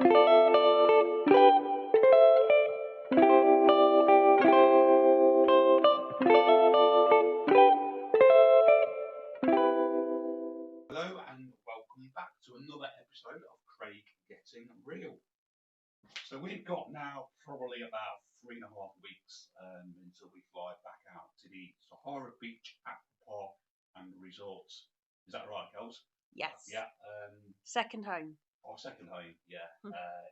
Hello and welcome back to another episode of Craig Getting Real. So we've got now probably about 3.5 weeks until we fly back out to the Sahara Beach Aqua Park and Resorts. Is that right, girls? Yes. Yeah. Second home. Our second home, yeah,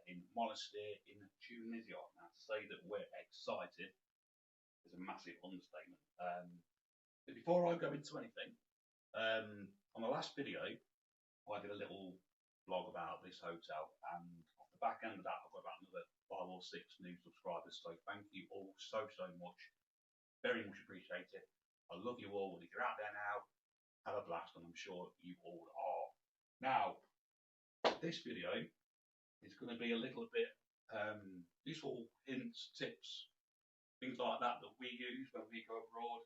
in Monastir in Tunisia. Now, to say that we're excited is a massive understatement. But before I go into anything, on the last video, I did a little vlog about this hotel, and off the back end of that, I've got about another 5 or 6 new subscribers. So thank you all so much. Very much appreciate it. I love you all. And if you're out there now, have a blast, and I'm sure you all are. Now, this video is going to be a little bit useful hints, tips, things like that we use when we go abroad.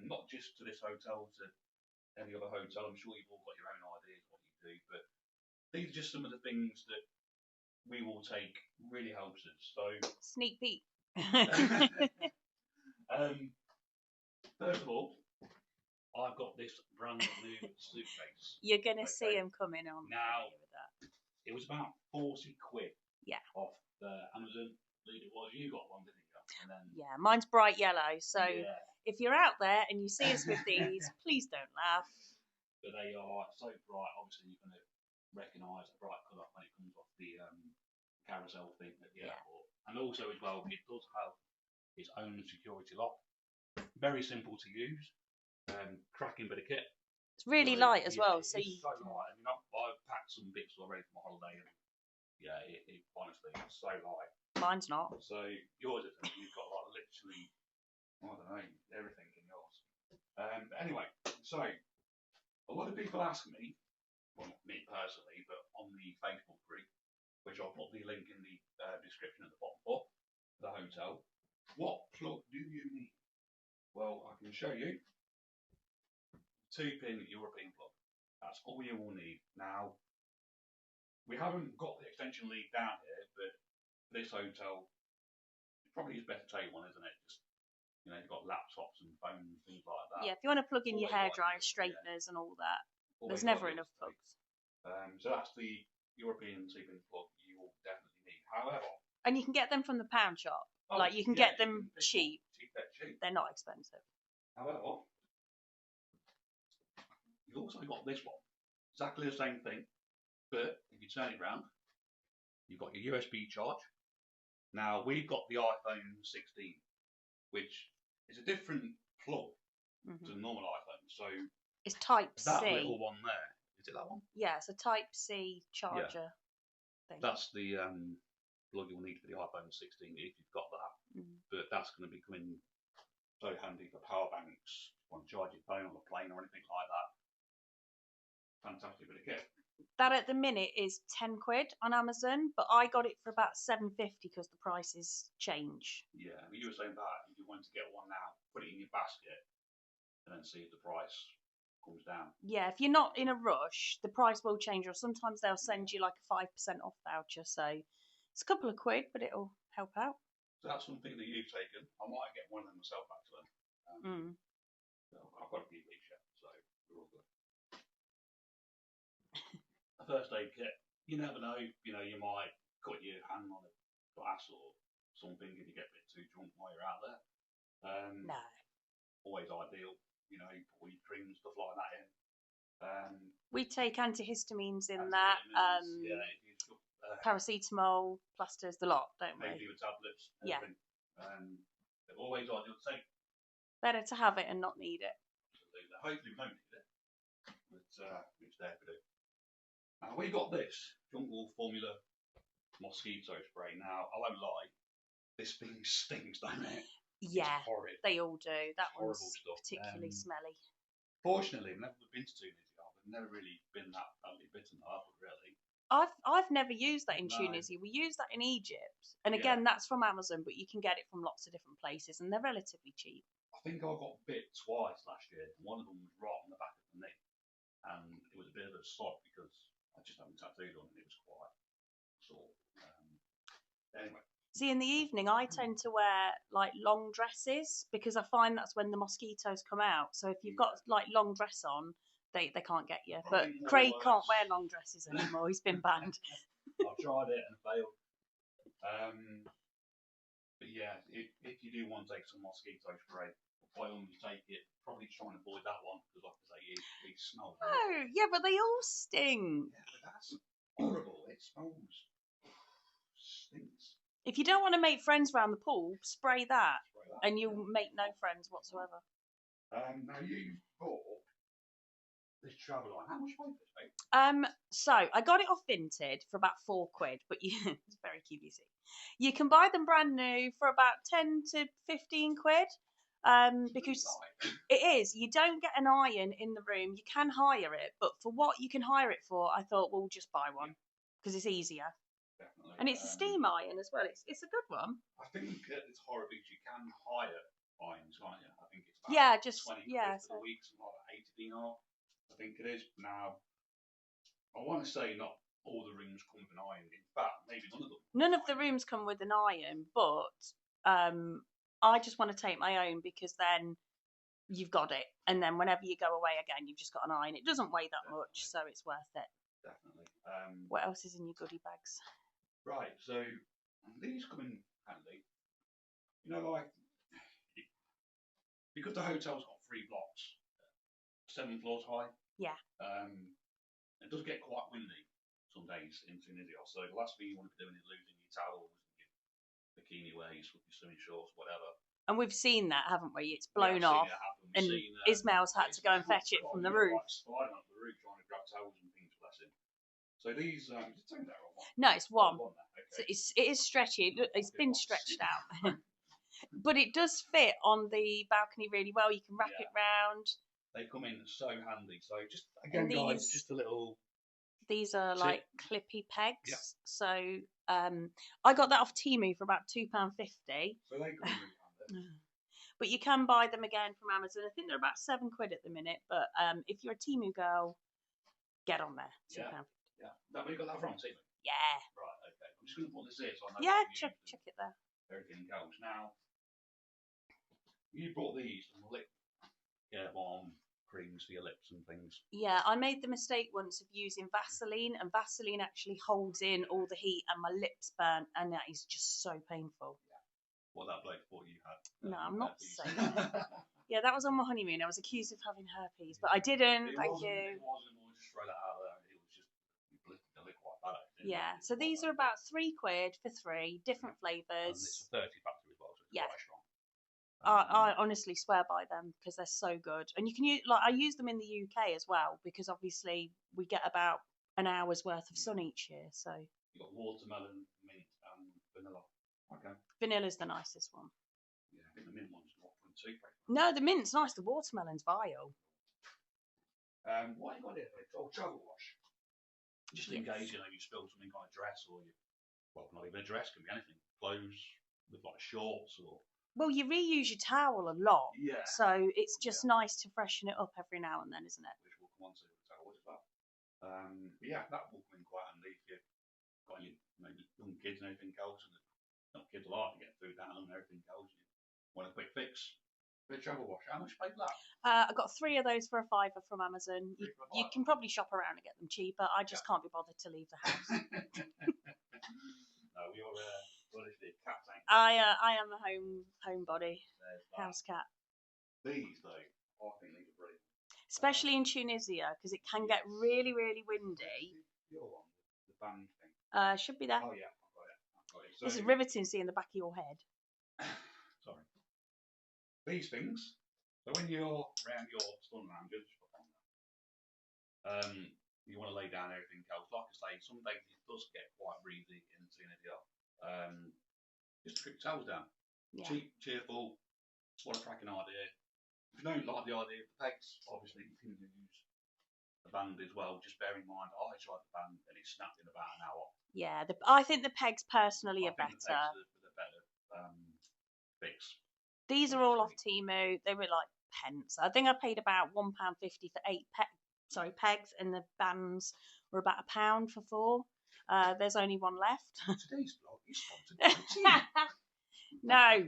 Not just to this hotel, to any other hotel. I'm sure you've all got your own ideas what you do, but these are just some of the things that we will take. Really helps us. So sneak peek. First of all, I've got this brand new suitcase. You're gonna see them coming on. Now, with that. It was about 40 quid. Yeah. Off Amazon. It was. You got one, didn't you? And then, yeah, mine's bright yellow. So yeah. If you're out there and you see us with these, please don't laugh. But they are so bright. Obviously, you're going to recognise a bright colour when it comes off the carousel thing at the airport. And also, as well, it does have its own security lock. Very simple to use. Cracking bit of kit. It's really light as well. So so light. I mean, I've packed some bits already for my holiday, and yeah, it honestly, it's so light. Mine's not. So yours isn't. You've got like literally, I don't know, everything in yours. Anyway, so a lot of people ask me, well, not me personally, but on the Facebook group, which I'll put the link in the description at the bottom for the hotel, what plug do you need? Well, I can show you. 2-pin European plug. That's all you will need. Now, we haven't got the extension lead down here, but this hotel, it probably is better to take one, isn't it? Just, you know, you've got laptops and phones and things like that. Yeah, if you want to plug in your hairdryer, straighteners and all that, there's never enough plugs. So that's the European 2-pin plug you will definitely need. However, and you can get them from the pound shop. Like you can get them cheap. They're not expensive. However, you've also got this one. Exactly the same thing, but if you turn it around, you've got your USB charge. Now, we've got the iPhone 16, which is a different plug to the normal iPhone. So it's Type C. That little one there, is it that one? Yeah, it's a Type C charger thing. That's the plug you'll need for the iPhone 16 if you've got that. But that's going to be coming so handy for power banks, want to charge your phone on a plane or anything like that. Fantastic bit of kit. That at the minute is 10 quid on Amazon, but I got it for about $7.50 because the prices change. Yeah, you were saying that if you want to get one now, put it in your basket and then see if the price comes down. Yeah, if you're not in a rush, the price will change, or sometimes they'll send you like a 5% off voucher. So it's a couple of quid, but it'll help out. So that's something that you've taken. I might get one of them myself, actually. I've got a few weeks yet, so we're all good. A first aid kit. You never know. You know, you might cut your hand on a glass or something if you get a bit too drunk while you're out there. No. Always ideal. You know, put your cream and stuff like that in. We take antihistamines in that. Paracetamol, plasters, the lot, don't we? Maybe your tablets. Everything. They're always ideal to take. Better to have it and not need it. Absolutely. Hopefully we don't need it, but it's there for it. Now we got this Jungle Formula mosquito spray. Now I won't lie, this thing stinks, don't it? Yeah, it's horrid. They all do. That one's stuff. particularly smelly. Fortunately, we've never been to Tunisia. We've never really been that badly bitten, have we? Really. I've never used that in Tunisia. We use that in Egypt, and again, that's from Amazon, but you can get it from lots of different places, and they're relatively cheap. I think I got bit twice last year. One of them was right on the back of the knee, and it was a bit of a slog because I just had my tattooed on, and it was quite sore. Anyway. See, in the evening, I tend to wear like long dresses because I find that's when the mosquitoes come out. So if you've got like long dress on, they can't get you. But Craig can't wear long dresses anymore. He's been banned. I've tried it and failed. But yeah, if you do want to take some mosquito spray, by all means take it. Probably try and avoid that one because, like I say, it smells. Oh, yeah, but they all stink. Yeah, but that's horrible. It stinks. If you don't want to make friends around the pool, spray that, and you'll make no friends whatsoever. Now you bought this travel line. How much was this, mate? So I got it off Vinted for about £4, but it's very QVC. You can buy them brand new for about 10 to 15 quid. Because it is. You don't get an iron in the room. You can hire it, but for what you can hire it for, I thought we'll just buy one because it's easier. Definitely. And it's a steam iron as well. It's a good one. I think it's horrible because you can hire irons, can't you? I think it's about 20 quid for the week, something like 80 dinar. I think it is. Now, I want to say not all the rooms come with an iron. In fact, maybe none of them. None of the rooms come with an iron, but I just want to take my own because then you've got it. And then whenever you go away again, you've just got an iron. It doesn't weigh that much, so it's worth it. Definitely. What else is in your goodie bags? Right, so these come in handy. You know, like, because the hotel's got 3 blocks, 7 floors high. Yeah. It does get quite windy some days in Tunisia. So the last thing you want to be doing is losing your towels, your bikini waist, with your swimming shorts, whatever. And we've seen that, haven't we? It's blown off, and Ismail's had to go and fetch it from the roof. Sliding up the roof trying to grab towels and things, bless him. So these, is it 2 there or 1? No, it's 1. Okay. So it is stretchy. It's been stretched out. But it does fit on the balcony really well. You can wrap it round. They come in so handy. So just, again, guys, just a little... These are tip. like clippy pegs. Yeah. So I got that off Temu for about £2.50. So they come really handy. But you can buy them again from Amazon. I think they're about £7 at the minute. But if you're a Temu girl, get on there. £2. Yeah. That where you got that from, Temu? Yeah. Right, okay. I'm just going to put this here so I know. Yeah, check it there. Everything goes. Now, you brought these lip balm creams for your lips and things. Yeah, I made the mistake once of using Vaseline, and Vaseline actually holds in all the heat, and my lips burnt, and that is just so painful. Yeah. What that bloke thought you had. No, I'm not saying that. Yeah, that was on my honeymoon. I was accused of having herpes, but I didn't. Thank you. It wasn't more just throw that out there. It was just the lip quite bad. Yeah, so these are about £3 for 3 different flavours. And it's a 30 factor as well, so it's quite strong. I honestly swear by them because they're so good, and you can use I use them in the UK as well because obviously we get about an hour's worth of sun each year. So you got watermelon, mint, and vanilla. Okay. Vanilla's the nicest one. Yeah, I think the mint one's 0.2. No, the mint's nice. The watermelon's vile. What you got here? Oh, travel wash. Just in case you spill something on a dress or not even a dress, can be anything. Clothes with like shorts or. Well, you reuse your towel a lot. Yeah. So it's just nice to freshen it up every now and then, isn't it? Which we'll come on to the towels as well. But yeah, that will come in quite handy if you've got any maybe young kids and everything else, and not kids a lot to get food down and everything else. You want a quick fix? Bit of travel wash. How much you paid for that? I got 3 of those for £5 from Amazon. You can probably shop around and get them cheaper. I just can't be bothered to leave the house. No, you're what is it? Cat tank. I am a homebody, house cat. These though, I think these are brilliant. Especially in Tunisia because it can get really, really windy. Your one, the band thing. Should be there. Oh yeah, I've got it. So, this is riveting seeing the back of your head. Sorry. These things. So when you're around your stun loungers, you want to lay down everything else. Like I say, some days it does get quite breezy in Tunisia. Just strip towels down. Yeah. Cheap, cheerful. What a cracking idea. If you don't like the idea of the pegs, obviously you can use the band as well. Just bear in mind, I tried the band and it snapped in about an hour. Yeah, I think the pegs personally are better. The pegs are the better fix. These are all off Temu. They were like pence. I think I paid about £1.50 for 8 pegs, and the bands were about £1 for 4. There's only one left. Today's vlog is sponsored by tea. No.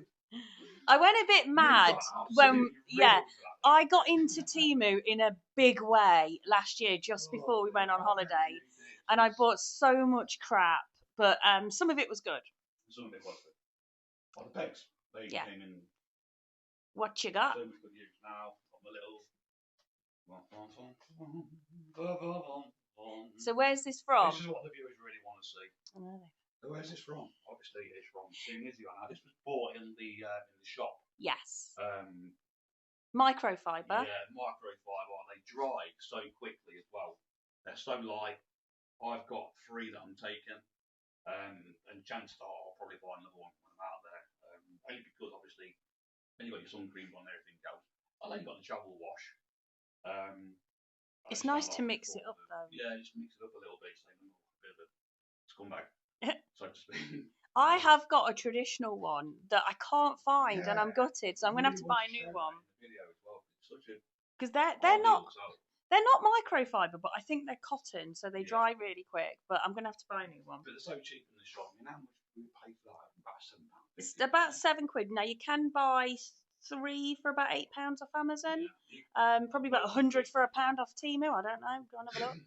I went a bit mad when, I got into Temu in a big way last year, just before we went on holiday, and I bought so much crap, but some of it was good. Some of it was good. Oh, the pegs. They came in. What you got? So much good use now. Got my little. So where's this from? This is what the viewers really want to see. I know. Where's this from? Obviously, it's from Tunisia. Now, this was bought in the shop. Yes. Yeah, Microfiber. microfiber. They dry so quickly as well. They're so light. I've got 3 that I'm taking, and chances are I'll probably buy another one when I'm out there. Only because obviously, when you've got your sun creams on, everything goes. I know you've got the travel wash. It's nice to mix it up though. Yeah, just mix it up a little bit, so you a bit of a scumbag, so to speak. I have got a traditional one that I can't find, and I'm gutted, so I'm going to have to buy a new one. Because they're not microfiber, but I think they're cotton, so they dry really quick. But I'm going to have to buy a new one. But they're so cheap in the shop. I mean, how much do we pay for that? About £7. It's about £7. Now you can buy 3 for about £8 off Amazon. Probably about 100 for £1 off Temu. I don't know. Go and have a look.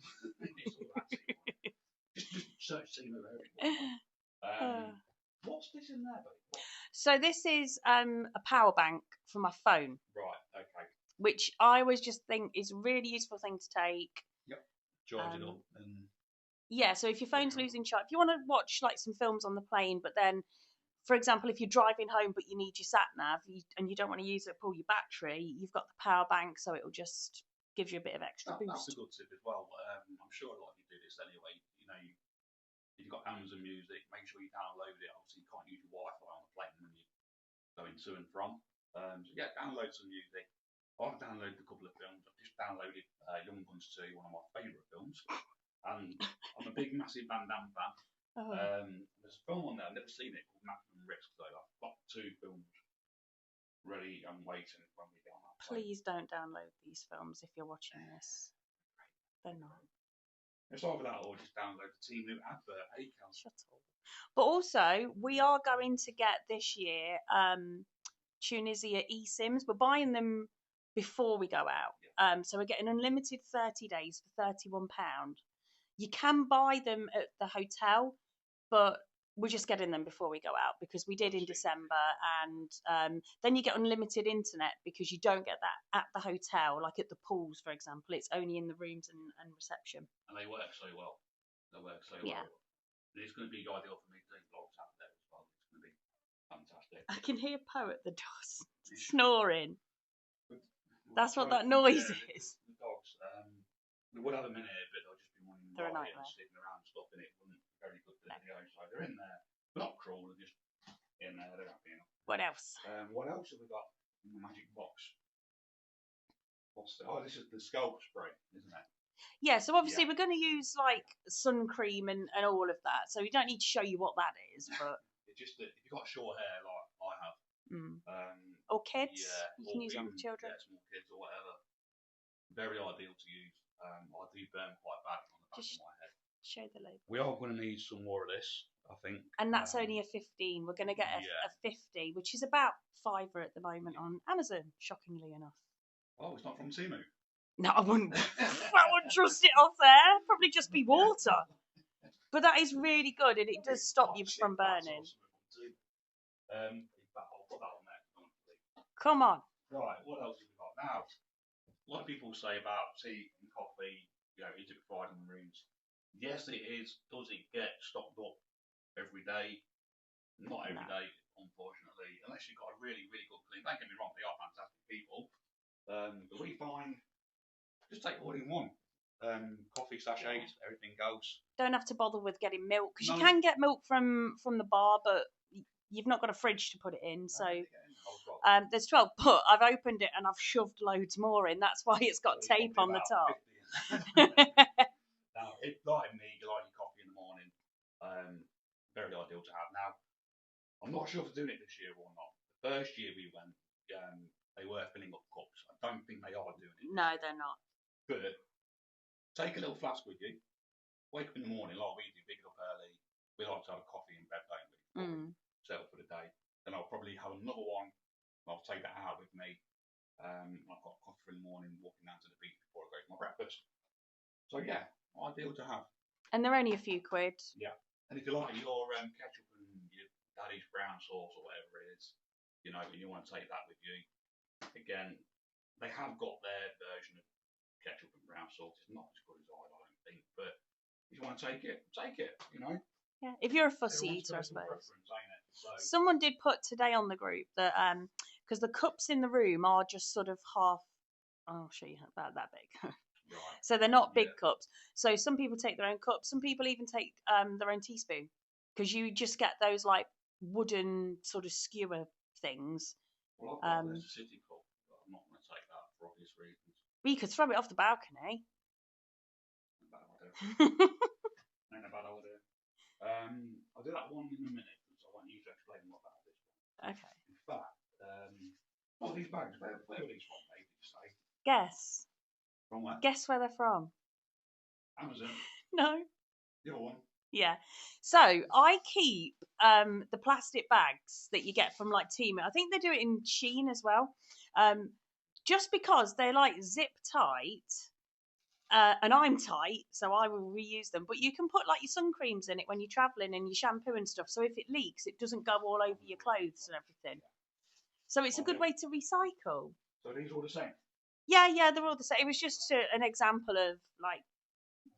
Just search Temu What's this in there, buddy? So this is a power bank for my phone. Right. Okay. Which I always just think is a really useful thing to take. Yep. Charge it up and. Yeah. So if your phone's losing charge, if you want to watch like some films on the plane, but then, for example, if you're driving home but you need your sat nav and you don't want to use it to pull your battery, you've got the power bank, so it'll just give you a bit of extra boost. That's a good tip as well. I'm sure a lot of you do this anyway. You know, if you've got Amazon Music, make sure you download it. Obviously, you can't use your Wi-Fi on the plane when you're going to and from. So yeah, download some music. I've downloaded a couple of films. I've just downloaded Young Guns 2, one of my favourite films. And I'm a big, massive Van Damme fan. There's a film on there, I've never seen it, called Maximum Risk, though. I've got 2 films ready and waiting when we get on that plane. Please don't download these films if you're watching this. They're not. It's either that or just download the Temu advert. Shut up. But also, we are going to get this year Tunisia eSIMs. We're buying them before we go out. So we're getting unlimited 30 days for £31. You can buy them at the hotel, but we're just getting them before we go out because we did in December, and then you get unlimited internet because you don't get that at the hotel, like at the pools, for example. It's only in the rooms and reception. And they work so well. Well. It's going to be ideal for me doing vlogs out there as well. It's going to be fantastic. I can hear Poe at the door snoring. That's what that noise is. The dogs. We would have them in here, but they'll just be wanting They're a nightmare. and sticking around and stuff, and it wouldn't be very good for the video. So they're in there. They're not cruel, they're just in there. They're happy enough. What else? What else have we got in the magic box? This is the scalp spray, isn't it? Yeah, so obviously we're going to use like sun cream and all of that. So we don't need to show you what that is, but it's just that if you've got short hair like I have, or kids, you can use it with children, small kids or whatever. Very ideal to use. I do burn quite bad on the back of my head. Show the label. We are going to need some more of this, I think. And that's only a 15. We're going to get a 50, which is about £5 at the moment on Amazon, shockingly enough. Oh, it's not from Temu. No, I wouldn't trust it off there. Probably just be water. But that is really good, and it does stop you from burning. I'll put that on there. Come on. Right, what else have we got now? A lot of people say about tea and coffee, is it provided in the rooms? Yes, it is. Does it get stocked up every day? Not every day, unfortunately, unless you've got a really, really good clean. Don't get me wrong, they are fantastic people. But we find, just take all in one. Coffee sachets, everything goes. Don't have to bother with getting milk, because you can get milk from the bar, but you've not got a fridge to put it in. So there's 12, but I've opened it and I've shoved loads more in. That's why it's got tape on the top. Now, like me, you like your coffee in the morning. Very ideal to have. Now, I'm not sure if they're doing it this year or not. The first year we went, they were filling up cups. I don't think they are doing it. No, they're not. But take a little flask with you, wake up in the morning, like we do, pick it up early. We like to have a coffee in bed, don't we? Before we set up for the day. Then I'll probably have another one. I'll take that out with me. I've got coffee in the morning, walking down to the beach before I go to my breakfast. So yeah, ideal to have. And they're only a few quid. Yeah. And if you like your ketchup and your daddy's brown sauce or whatever it is, you know, and you want to take that with you, again, they have got their version of ketchup and brown sauce. It's not as good as I don't think, but if you want to take it, you know. Yeah, if you're a fussy eater, I suppose. So, someone did put today on the group that because the cups in the room are just sort of half. I'll show you about that big. right. So they're not big cups. So some people take their own cups. Some people even take their own teaspoon because you just get those like wooden sort of skewer things. Well, I've got a city cup, but I'm not going to take that for obvious reasons. But you could throw it off the balcony. Ain't a bad idea. I'll do that one in a minute, because I want you to explain what that is. Okay. In fact, what are these bags? Where are these from, mate, did you say? Guess. From where? Guess where they're from. Amazon. No. The other one. Yeah. So I keep the plastic bags that you get from like Temu. I think they do it in Shein as well. Just because they're like zip tight. And I'm tight, so I will reuse them. But you can put like your sun creams in it when you're travelling and your shampoo and stuff. So if it leaks, it doesn't go all over your clothes and everything. So it's a good way to recycle. So are these all the same? Yeah, they're all the same. It was just an example of like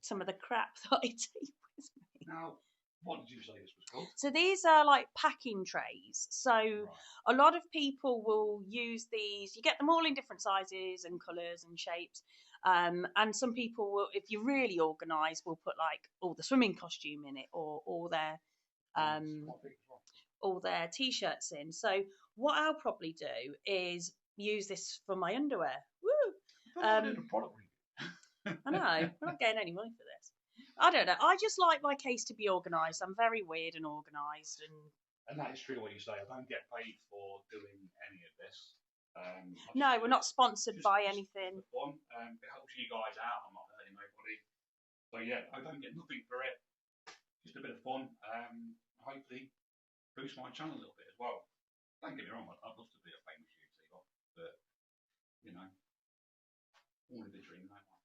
some of the crap that I take with me. Now, what did you say this was called? So these are like packing trays. So a lot of people will use these. You get them all in different sizes and colours and shapes. And some people will, if you're really organised, will put like all the swimming costume in it or all their t-shirts in. So what I'll probably do is use this for my underwear. Woo! I know, we're not getting any money for this. I don't know. I just like my case to be organised. I'm very weird and organised, and that is true what you say. I don't get paid for doing any of this. No, we're not sponsored by anything. Fun. It helps you guys out. I'm not hurting nobody. So yeah, I don't get nothing for it. Just a bit of fun. Hopefully boost my channel a little bit as well. Don't get me wrong, I'd love to be a famous YouTuber, but you know, all of the dream, don't I?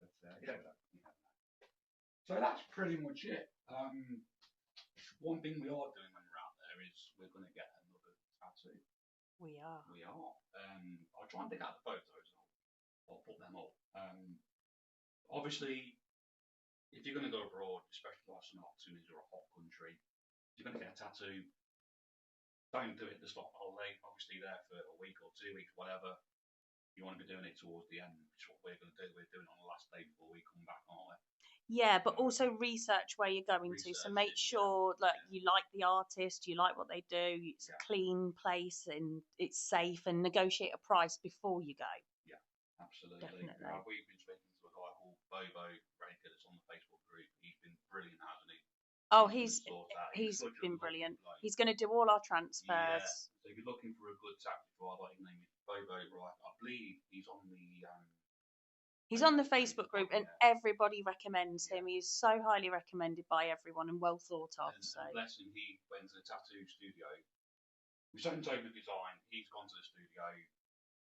But yeah, so that's pretty much it. One thing we are doing when we're out there is we're going to get another tattoo. We are. I'll try and dig out the photos and I'll put them up. Obviously, if you're going to go abroad, especially like Tunisia or a hot country, if you're going to get a tattoo, don't do it at the start of the holiday. Obviously, there for a week or 2 weeks, whatever. You want to be doing it towards the end, which is what we're going to do. We're doing it on the last day before we come back, aren't we? Yeah, but also research where you're going to. So make sure that you like the artist, you like what they do, it's a clean place and it's safe, and negotiate a price before you go. Yeah, absolutely. Definitely. We've been speaking to a guy called Bobo Ranker that's on the Facebook group. He's been brilliant, hasn't he? Oh, he's been brilliant. He's going to do all our transfers. Yeah. So if you're looking for a good taxi driver, his name is Bobo, right? I believe he's on the... He's on the Facebook group, and everybody recommends him. He's so highly recommended by everyone and well thought of. And bless him, he went to the tattoo studio. We sent him over design. He's gone to the studio.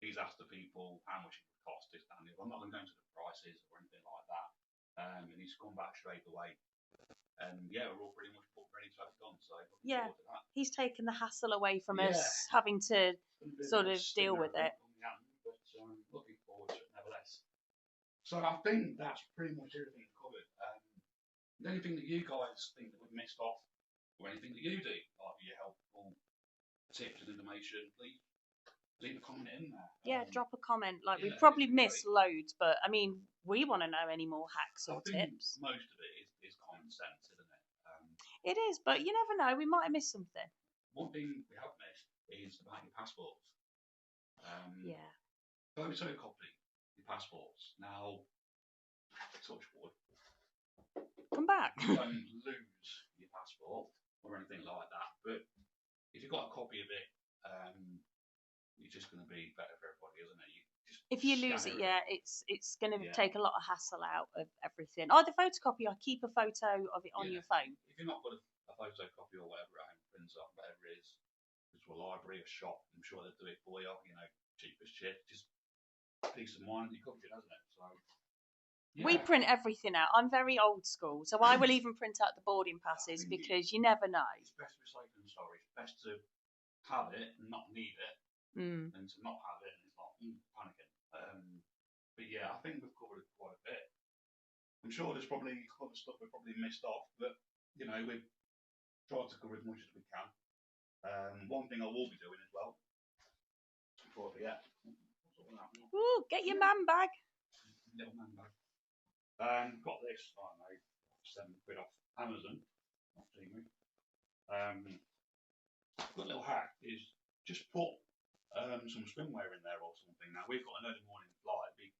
He's asked the people how much it would cost. I'm not going to go into the prices or anything like that. And he's come back straight away. And yeah, we're all pretty much ready to have it done. So yeah, he's taken the hassle away from us having to sort of deal with it. But looking forward to it nevertheless. So I think that's pretty much everything covered. Anything that you guys think that we've missed off, or anything that you do, like your helpful tips and information, please leave a comment in there. Yeah, drop a comment. Like we've probably missed loads, but I mean, we want to know any more hacks or tips. Most of it is common sense, isn't it? It is, but you never know. We might have missed something. One thing we have missed is about your passports. Yeah. Photocopy your passports. Now, touch wood. Come back. You don't lose your passport or anything like that, but if you've got a copy of it, it's just going to be better for everybody, isn't it? If you lose it, scan everything. it's going to Yeah. take a lot of hassle out of everything. Oh, the photocopy, I keep a photo of it on your phone. If you've not got a photocopy or whatever at home, prints off, whatever it is, go to a library, a shop, I'm sure they'll do it for you, cheap as shit. Just peace of mind, you covered it, hasn't it? So, We print everything out. I'm very old school, so I will even print out the boarding passes because you never know. It's best recycling, sorry. It's best to have it and not need it than to not have it and it's like panicking. But yeah, I think we've covered it quite a bit. I'm sure there's probably other stuff we've probably missed off, but we've tried to cover as much as we can. One thing I will be doing as well, before I forget. Ooh, get your man bag. Little man bag. Got this, I don't know, £7 off Amazon, not Temu. Got a little hack is just put some swimwear in there or something. Now we've got an early morning flight. We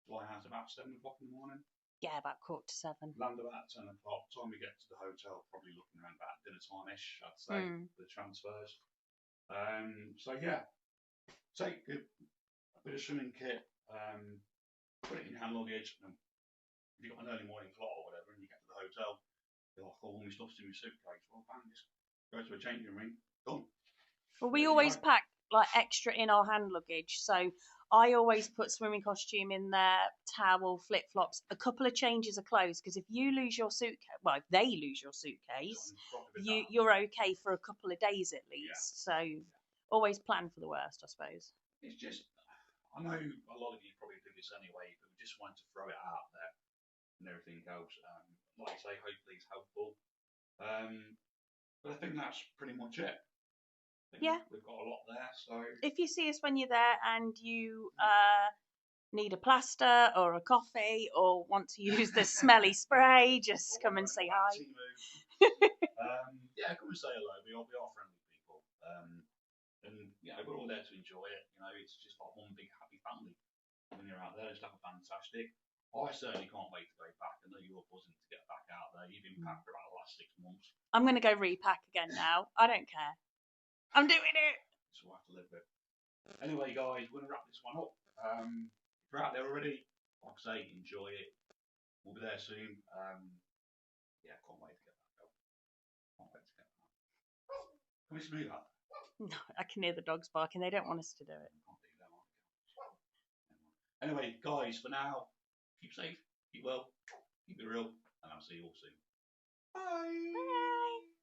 fly out about 7 o'clock in the morning. Yeah, about 7:15. Land about 10 o'clock. Time we get to the hotel, probably looking around about dinner time-ish, I'd say, for the transfers. So yeah, take a bit of swimming kit, put it in your hand luggage, and if you've got an early morning flight or whatever, and you get to the hotel, you're like, all my stuff's in my suitcase. Well, bang, just go to a changing room, done. Well, we always pack like extra in our hand luggage, so I always put swimming costume in there, towel, flip flops, a couple of changes of clothes. Because if you lose your suitcase, well, if they lose your suitcase, you're okay for a couple of days at least. So always plan for the worst, I suppose. It's just, I know a lot of you probably do this anyway, but we just want to throw it out there and everything else. Like I say, hopefully it's helpful. But I think that's pretty much it. We've got a lot there. So if you see us when you're there and you need a plaster or a coffee or want to use the smelly spray, just come and say hi. Come and say hello. We are friendly people. And we're all there to enjoy it. It's just like one big happy family when you're out there. It's like fantastic. I certainly can't wait to go back. I know you're buzzing to get back out there. You've been packed for about the last 6 months. I'm going to go repack again now. I don't care. I'm doing it. So we'll have to live with. Anyway, guys, we're going to wrap this one up. If you're out there already, like I say, enjoy it. We'll be there soon. Can't wait to get back out. Can't wait to get back. Can we smooth that? No, I can hear the dogs barking. They don't want us to do it. Anyway, guys, for now, keep safe, keep well, keep it real, and I'll see you all soon. Bye. Bye.